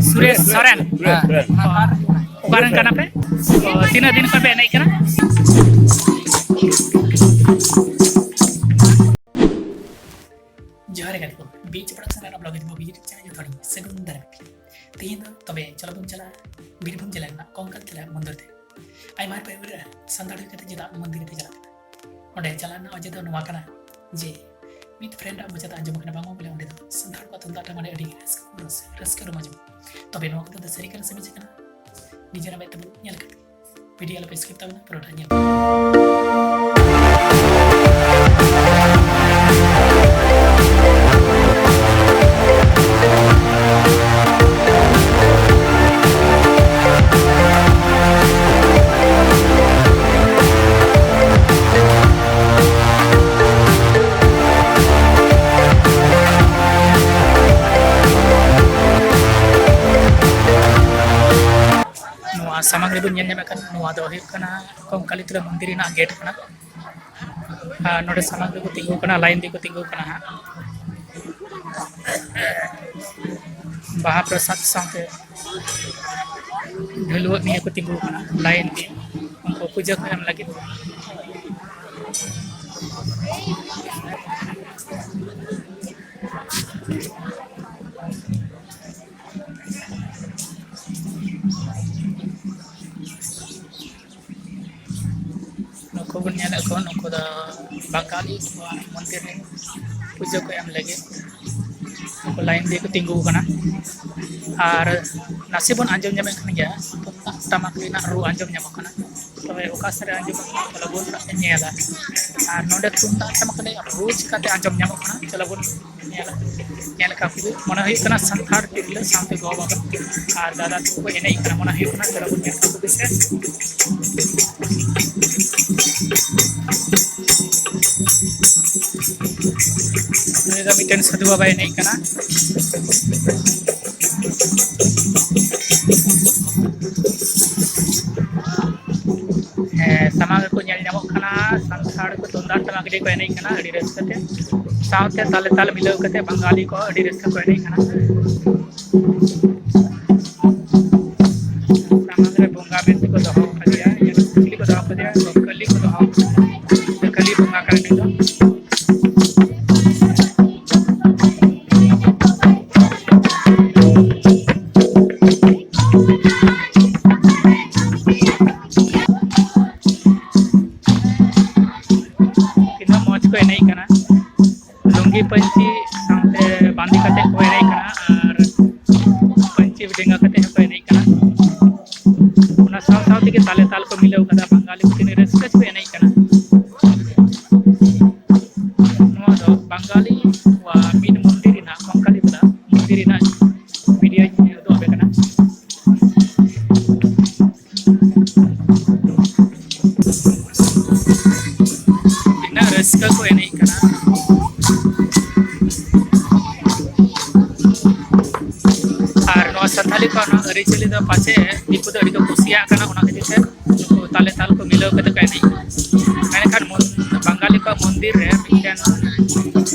Suresh Soren. Ukaran kana pe? Tina din ko pe naik kana? Johar kan ko. Beach production kana blog itu beach channel itu thodi segundar. Tin tobe chala bun chala Birbhum jela na Konkal jela mundur te. Ai mar pe sandar kete jeda mandir te jala. Onde chala na oje do noa kana je mit friend a mujata anjum kana bango bole onde do sandar ko tunda ta mane adi raska ro majum. Tobe no ko da seri kana sami kana nijera bet bu nyal kat. Video la skip ta na proda nyal. Samang ribun nyen nyemekan nuwa do hik kana Konkal itu mandir na gate kana node samang ribu tinggu kana line di ko tinggu kana ha baha prasad sangte dhulu ni ko tinggu kana line di unko puja ko em lagi Kau nyala kau nuko da Bengali mandir ni puja ko em lagi nuko line di ko tinggu kana ar nasibon anjom nyame kana ya tamak ni na ru anjom nyama kana tobe okasare anjom kala bon nyela ar node tunta tamak ni ru chikate anjom nyama kana chala bon nyela ka fidu mona hi kana santhar tirle sante go baba ar dada ko enai kana mona hi kana chala bon nyela ka bise Ini kami ten satu bapa ini kana. Sama aku nyari nyamuk kana, santhar ko tunda tamak di ko ini kana adi raska te. Saute tale milau kate Bengali ko adi raska ko ini kana. Sama kare bunga benti ko doho kadiya, ya kali ko doho kadiya, kali ko doho. Kali bunga kare ni do. Panci sampai bandi kate ko enai kana ar panci denga kate ko enai kana una saw tige tale tal ko milau kada Bengali ko tine raska ko enai kana no do Bengali wa min mundirina Konkal bula mundirina video do abe kana ina raska ko enai kana Santhali ko na aricali do pache dipu do adi ko kusia kana ona kete se tale tal ko milau kete ko enai mane kan Bengali ko mandir re miten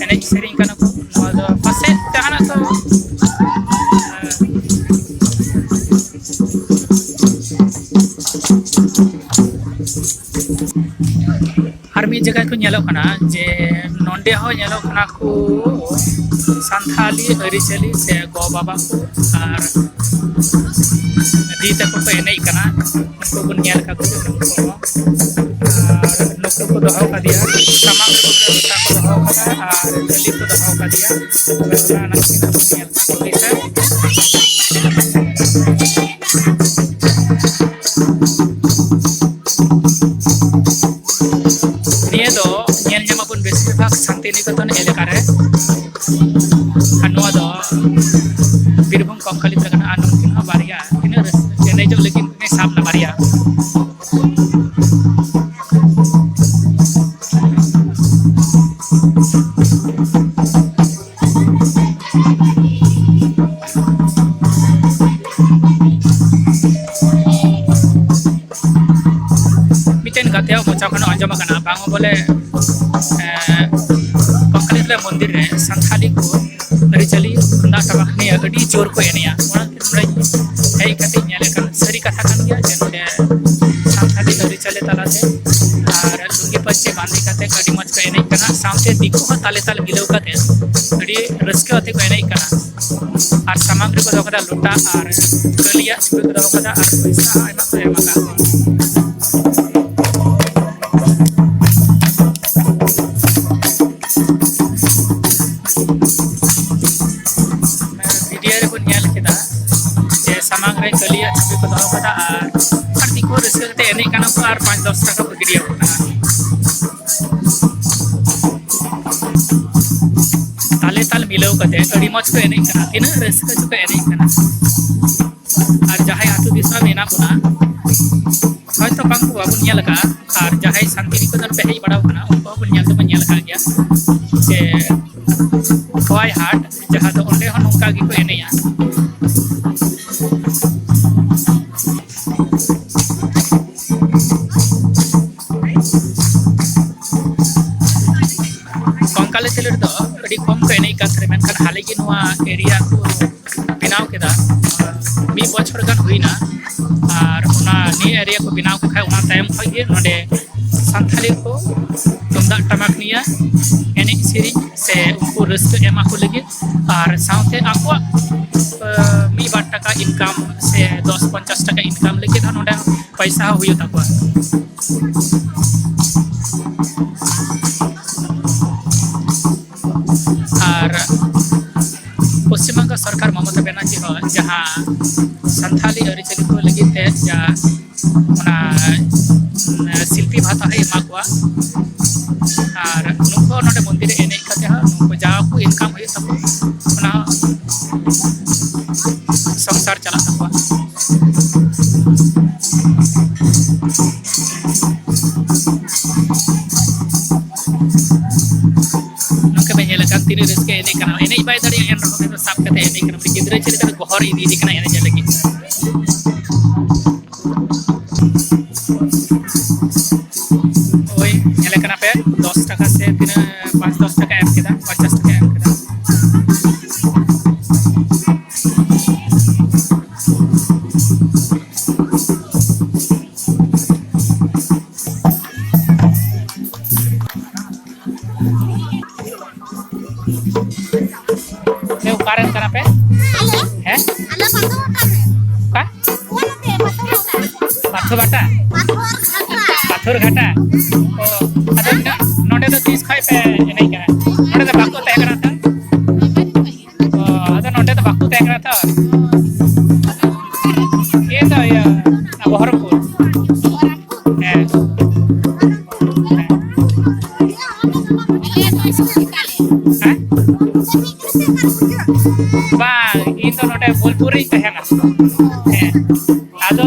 enai sering kana ko no pache tahana ko har mi jaga ko nyalo kana je nonde ho nyalo kana ko Santhali aricali se go baba ko ar di ta ko enai kana ko bun nyal ka ko nokko ko doho ka dia samang ko ta ko doho kana ar kali ko doho ka dia wala nak kita nyal ko bisa niya do nyal nyama pun besir bhag Santiniketan elakare anwa do Birbhum Konkal itu kana anum kina baria kina jenai jog lagi ne sam na baria miten gateo mocha kana anjama kana bango bole tamak ni adi jor ko enia ona nonde hei kate nyale kan sari katha kan gya je nonde santali dari chale talate ar lungi pache bandi kate adi moj ko enei kana saute diku ho tale tale milau kate adi raska ate ko enei kana ar samagri ko dokada luta ar kaliya chupe ko dokada ar paisa aima ko emaka samangre kaliya chupi ko daw kada ar diko raska te enei kana ko ar 5-10 taka ko gidiya ko tale tal milau kate adi moj ko enei kana tina raska chuka enei kana ar jahai atu disam ena puna hoyto bang ko abun nyal ka ar jahai santini ko dan pehei badaw kana unko bun nyal to nyal ka gya je khwai hat jaha to onde hon nongka gi ko enei ya kongkale selir do adi kom ko enei kan men kan halegi noa area ko binaw keda mi bochor gan huina ar ona ni area ko binaw ko khai ona time khoi ge node santali ko tumdak tamak niya enei siri se unku raska ema ko lagi ar saute akwa mi 2 taka income se 10-50 taka income lagi dhan node paisa huyu takwa আর পশ্চিমবঙ্গ সরকার মমতা ব্যানার্জি হ যাহা সান্থালি আরিচালি কো লাগিতে যা ওনা শিল্পী ভাতা হে মাকওয়া আর নুকো নডে মন্দিরে এনে কাতে হ নুকো যা কো ইনকাম হে তব ওনা সংসার চালা তব tiri reske enei kana enei bai dari en roh itu sab kate enei kana gidre chiri kana gohor idi kana enei jalagi oi nyale kana pe 10 taka se tina 5-10 taka em keda 50 taka em keda Karen kenapa? Eh? Apa? Pathur bata? Pathur ghata. Oh, ada nonde to tis khai pe enei kana. Nonde to bakku teh kana tha. Oh, ada nonde to bakku teh kana tha. Ye to ya, Baharakpur. Eh. Bang, itu node bolpuri tehena. Ado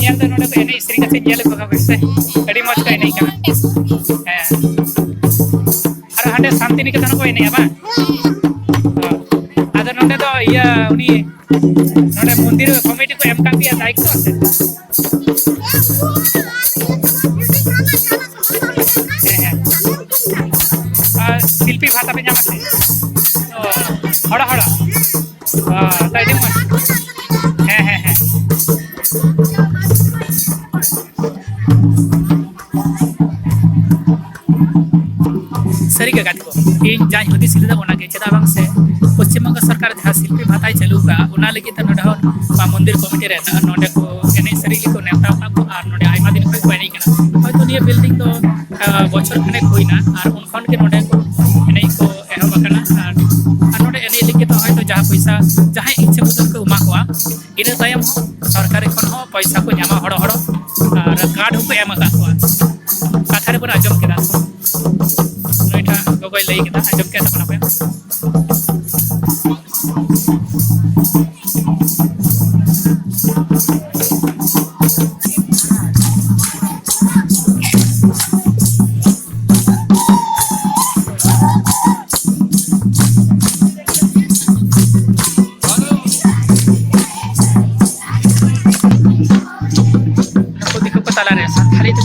nyel to node ko enei sri kache nyel ko kabese. Adi moj ko enei kana. Ar hande santini ke ko enei ba. Ado node to iya uni node mandir committee ko em kan dia daikto ase. Silpi bhata pe nyamase. हड़ा हड़ा ताइडी मन हे सरी का गात को इन जाय हुदी सिलदा ओना के चेदा बांग से पश्चिम बंग सरकार जहां शिल्पी भाताई चालू का ओना लगी त नोडा मा मंदिर कमिटी रे नोडे को एने सरी को नेता को आर नोडे आइमा दिन खय बने कना हयतो निया बिल्डिंग तो बछर खने होइना आर उनखन के नोडे को एने को एहो बकना आर नोडे एने लिखे तो हयतो जहां पैसा जहां इच्छा बुझन को उमा कोआ इन तायम हो सरकार खन हो पैसा को न्यामा हड़ हड़ आर कार्ड को एमा का कोआ कथा रे पर आजम केदा नोइटा गगय लई केदा आजम के तमना पे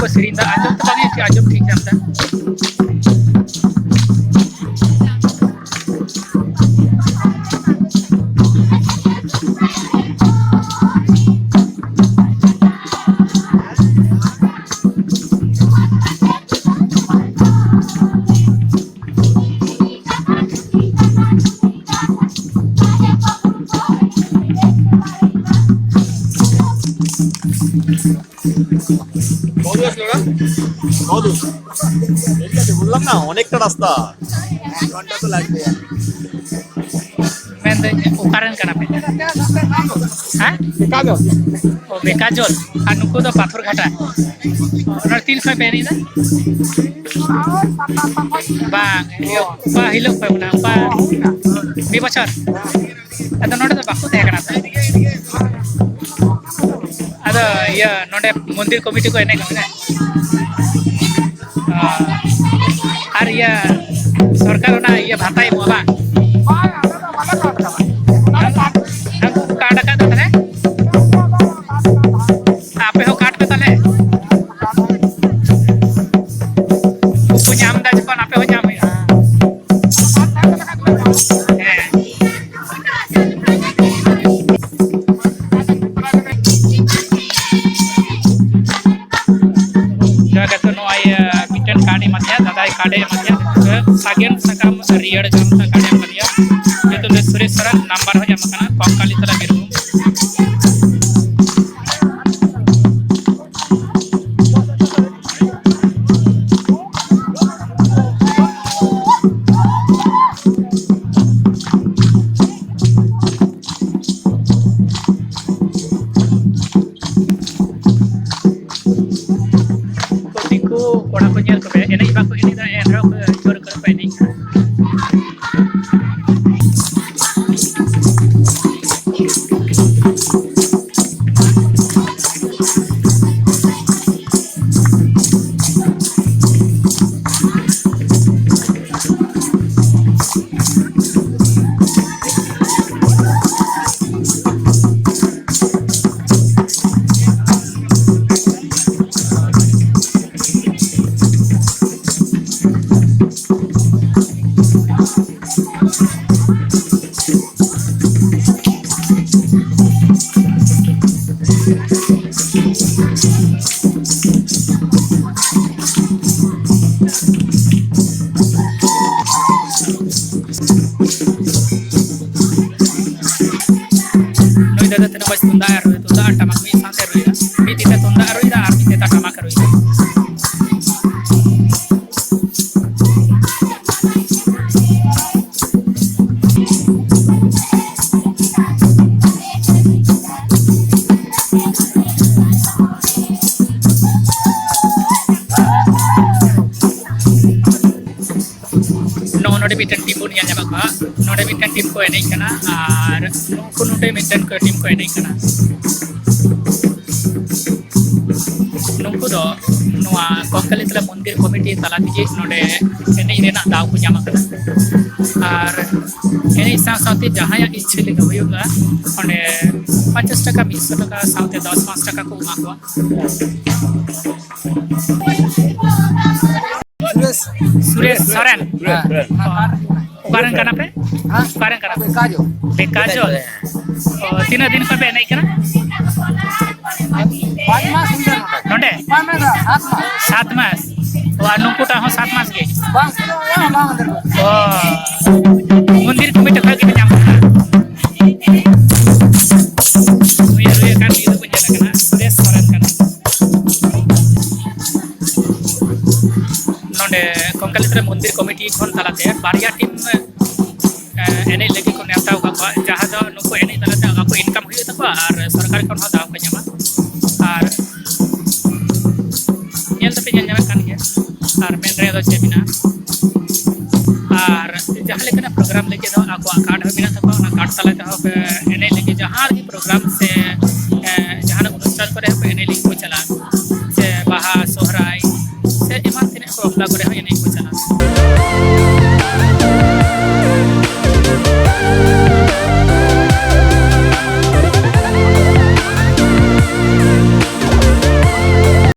को सिरिंदा आजम तो बांगे आजम ठीक है ঠিক আছে, বললাম না অনেকটা রাস্তা, 1 ঘন্টা তো লাগবে। mendañ ukaran kana pe ha Kajal o bekajol anu ko do pathor ghata onar 300 pe ni da bang yo pa hilok pe na pa mi bachar ado node do bakku te kana ado ya node mondir committee ko ene kana ar ya sarkar ona ya bhatai mo ba काट का तो है आप हो काट पे तले punya am dah cepat apa ho jam ya jaga tu no ay bitan kadi madya dadai kade madya sagian sakam riad jamta kade madya itu le suresh saran number ho jam kana kokali tara biru koda ko nyel ko be enai ba ko ini da enro ko jor ko pe ni dada tena bas tunda tamak mi sate roi mi tita tunda roi da ar mi tita tamak roi node bitan tim pun yang nyabak ba node bitan tim ko enai kana ar nungku node bitan ko tim ko enai kana nungku do noa kokali tala mondir committee tala tiji node enai rena daw ko nyama kana ar enai saute jahaya ichhe le hoyoga onde 50 taka 20 taka saute 10 5 taka ko ma ko Suresh Soren. Ukaran kana pe? Ukaran kana. Bekajol. Oh, tina din ka pe naik kana? 5 mas sudah Nonde? 7 mas. Wah, nungku tahu 7 mas ge. bang sudah ya bang અંદર Oh. Mundir committee ka kita nyam. Ruya kan itu punya kana Suresh Soren kana. नोंडे कोंकलित्र मंदिर committee खन तलाते बारिया team एने लगी को नेता का जहां दो नुको एने तलाते आपको इनकम हुई तको और सरकार खन हो दाव के ᱧᱟᱢᱟ और ñel tapi ñama kan ge और मेन रे दो चेबिना और जहां लेकना प्रोग्राम लेके दो आपको कार्ड हो बिना तको ना कार्ड तलाते हो एने लगी जहां भी प्रोग्राम से जहां अनुष्ठान करे हो एने लगी को चला से बाहा सोहराय से इमान तिने को अपना करे